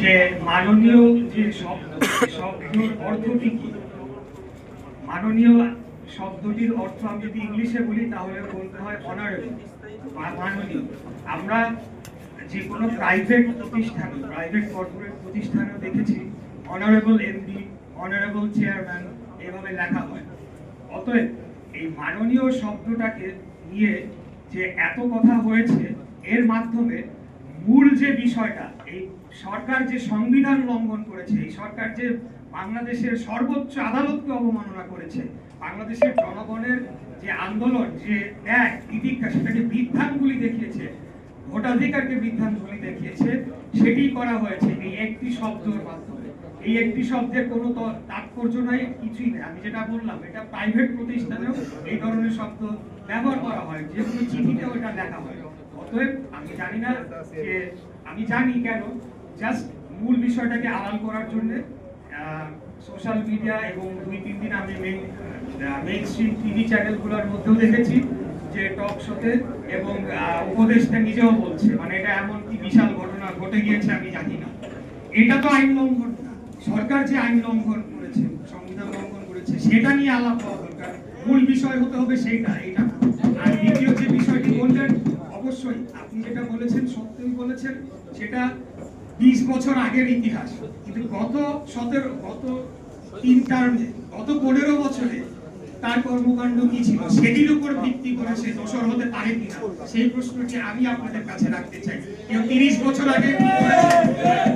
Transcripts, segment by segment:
যে মাননীয় যে শব্দটির অর্থটি কি। মাননীয় শব্দটির অর্থ আমি যদি ইংলিশে বলি তাহলে বলতে হয় অনারেবল, মাননীয়। আমরা যে কোনো প্রাইভেট প্রতিষ্ঠানে, প্রাইভেট কর্পোরেট প্রতিষ্ঠানেও দেখেছি অনারেবল এমডি, অনারেবল চেয়ারম্যান এভাবে লেখা হয়। অতএব এই মাননীয় শব্দটাকে নিয়ে যে এত কথা হয়েছে, এর মাধ্যমে মূল যে বিষয়টা, এই সরকার যে সংবিধান লঙ্ঘন করেছে, এই সরকার যে বাংলাদেশের সর্বোচ্চ আদালতকে অবমাননা করেছে, বাংলাদেশের জনগণের যে আন্দোলন, যে ত্যাগ তিতিক্ষা, সেটাকে বৃদ্ধাঙ্গুলি দেখিয়েছে, ভোটাধিকারকে বৃদ্ধাঙ্গুলি দেখিয়েছে, সেটি করা হয়েছে এই একটি শব্দের মাধ্যমে। এই একটি শব্দের কোনো তাৎপর্য নাই, কিছুই নেই। আমি যেটা বললাম, এটা প্রাইভেট প্রতিষ্ঠানেও এই ধরনের শব্দ ব্যবহার করা হয়, যে কোনো চিঠিতেও এটা লেখা হয়। অতএব আমি জানি না যে, আমি জানি কেন, জাস্ট মূল বিষয়টাকে আড়াল করার জন্য সোশ্যাল মিডিয়া এবং 2-3 দিন আমি মেইন স্ট্রিম টিভি চ্যানেলগুলোর মধ্যেও দেখেছি যে টক শোতে, এবং উপদেষ্টা নিজেও বলছে, মানে এটা এমন কি বিশাল ঘটনা ঘটে গিয়েছে আমি জানি না। এটা তো আইন লঙ্ঘন না, সরকার যে আইন লঙ্ঘন করেছে, সংবিধান লঙ্ঘন করেছে, সেটা নিয়ে আলাপ হওয়া দরকার। মূল বিষয় হতে হবে সেইটা, এটা। আর দ্বিতীয় যে বিষয়টি বললেন, অবশ্যই আপনি যেটা বলেছেন সত্যই বলেছেন, সেটা 20 বছর আগের ইতিহাস। কিন্তু গত 3 টার্মে, গত 15 বছরে তার কর্মকাণ্ড কি ছিল, সেটির উপর ভিত্তি করে সে দোষর হতে পারে কিনা, সেই প্রশ্নটি আমি আপনাদের কাছে রাখতে চাই। কেউ 30 বছর আগে কি করেছে,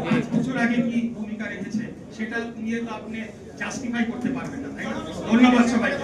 5 বছর আগে কি ভূমিকা রেখেছে, সেটা নিয়ে তো আপনি জাস্টিফাই করতে পারবেন না, তাই না? ধন্যবাদ সবাইকে।